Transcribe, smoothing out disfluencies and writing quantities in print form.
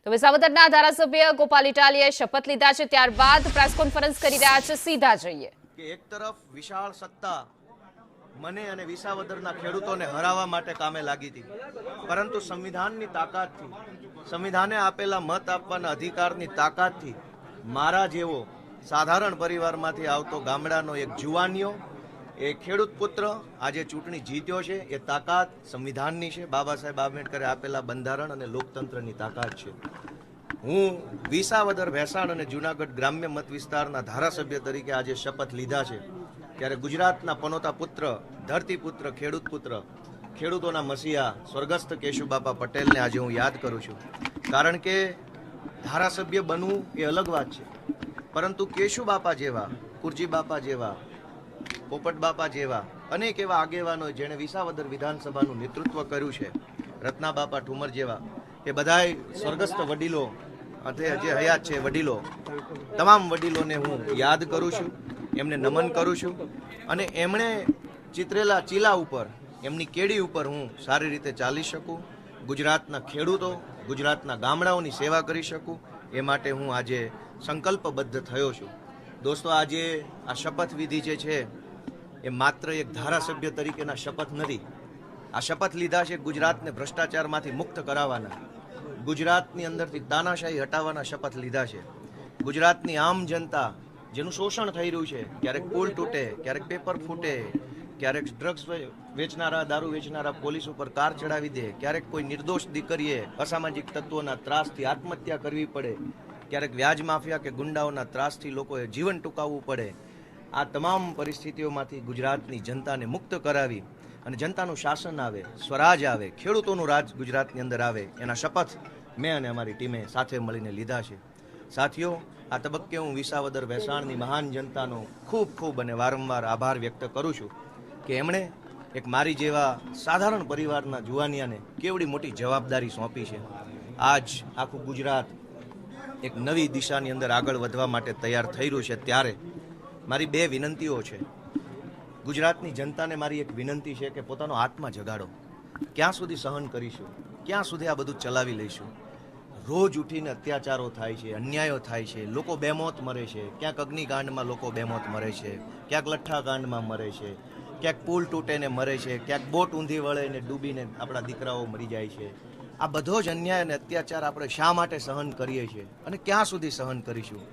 તો વિસાવદરના ધારાસભ્ય ગોપાલ ઇટાલીએ શપથ લીધા છે, ત્યારબાદ પ્રેસ કોન્ફરન્સ કરી રહ્યા છે. સીધા જોઈએ કે એક તરફ વિશાળ સત્તા મને અને વિસાવદરના ખેડૂતોને હરાવવા માટે કામે લાગી હતી, પરંતુ સંવિધાનની તાકાતથી, સંવિધાને આપેલા મત આપવાના અધિકારની તાકાતથી મારા જેવો સાધારણ પરિવારમાંથી આવતો ગામડાનો એક જુવાનિયો, એ ખેડૂત પુત્ર આજે ચૂંટણી જીત્યો છે. એ તાકાત સંવિધાનની છે, બાબા સાહેબ આંબેડકરે આપેલા બંધારણ અને લોકતંત્રની તાકાત છે. હું વિસાવદર, ભેંસાણ અને જૂનાગઢ ગ્રામ્ય મત વિસ્તારના ધારાસભ્ય તરીકે આજે શપથ લીધા છે, ત્યારે ગુજરાતના પનોતા પુત્ર, ધરતીપુત્ર, ખેડૂત પુત્ર, ખેડૂતોના મસીહા સ્વર્ગસ્થ કેશુબાપા પટેલને આજે હું યાદ કરું છું. કારણ કે ધારાસભ્ય બનવું એ અલગ વાત છે, પરંતુ કેશુબાપા જેવા, કુરજી બાપા જેવા, પોપટ બાપા જેવા અનેક એવા આગેવાનો જેણે વિસાવદર વિધાનસભાનું નેતૃત્વ કર્યું છે, રત્ના બાપા ઠુમર જેવા, એ બધાય સ્વર્ગસ્થ વડીલો, જે હયાત છે વડીલો, તમામ વડીલોને હું યાદ કરું છું, એમને નમન કરું છું. અને એમણે ચિતરેલા ચીલા ઉપર, એમની કેડી ઉપર હું સારી રીતે ચાલી શકું, ગુજરાતના ખેડૂતો, ગુજરાતના ગામડાઓની સેવા કરી શકું, એ માટે હું આજે સંકલ્પબદ્ધ થયો છું. દોસ્તો, આજે આ શપથવિધિ જે છે એ માત્ર એક ધારાસભ્ય તરીકેના શપથ નથી. આ શપથ લીધા છે ગુજરાતને ભ્રષ્ટાચારમાંથી મુક્ત કરાવવાના, ગુજરાતની અંદરથી તાનાશાહી હટાવવાના શપથ લીધા છે. ગુજરાતની આમ જનતા જેનું શોષણ થઈ રહ્યું છે, ક્યારેક પુલ તૂટે, ક્યારેક પેપર ફૂટે, ક્યારેક ડ્રગ્સ વેચનારા, દારૂ વેચનારા પોલીસ ઉપર કાર ચડાવી દે, ક્યારેક કોઈ નિર્દોષ દીકરીએ અસામાજિક તત્વોના ત્રાસથી આત્મહત્યા કરવી પડે, ક્યારેક વ્યાજ માફિયા કે ગુંડાઓના ત્રાસથી લોકોએ જીવન ટૂંકાવવું પડે. આ તમામ પરિસ્થિતિઓમાંથી ગુજરાતની જનતાને મુક્ત કરાવી અને જનતાનું શાસન આવે, સ્વરાજ આવે, ખેડૂતોનું રાજ ગુજરાતની અંદર આવે, એના શપથ મેં અને અમારી ટીમે સાથે મળીને લીધા છે. સાથીઓ, આ તબક્કે હું વિસાવદર ભેંસાણની મહાન જનતાનો ખૂબ ખૂબ અને વારંવાર આભાર વ્યક્ત કરું છું કે એમણે એક મારી જેવા સાધારણ પરિવારના જુવાનિયાને કેવડી મોટી જવાબદારી સોંપી છે. આજ આખું ગુજરાત એક નવી દિશાની અંદર આગળ વધવા માટે તૈયાર થઈ રહ્યું છે. ત્યારે મારી બે વિનંતીઓ છે. ગુજરાતની જનતાને મારી એક વિનંતી છે કે પોતાનો આત્મા જગાડો. ક્યાં સુધી સહન કરીશું? ક્યાં સુધી આ બધું ચલાવી લઈશું? રોજ ઉઠીને અત્યાચારો થાય છે, અન્યાયો થાય છે, લોકો બેમોત મરે છે. ક્યાંક અગ્નિકાંડમાં લોકો બેમોત મરે છે, ક્યાંક લઠ્ઠાકાંડમાં મરે છે, ક્યાંક પુલ તૂટેને મરે છે, ક્યાંક બોટ ઊંધી વળે ને ડૂબીને આપણા દીકરાઓ મરી જાય છે. આ બધો જ અન્યાય અને અત્યાચાર આપણે શા માટે સહન કરીએ છીએ અને ક્યાં સુધી સહન કરીશું?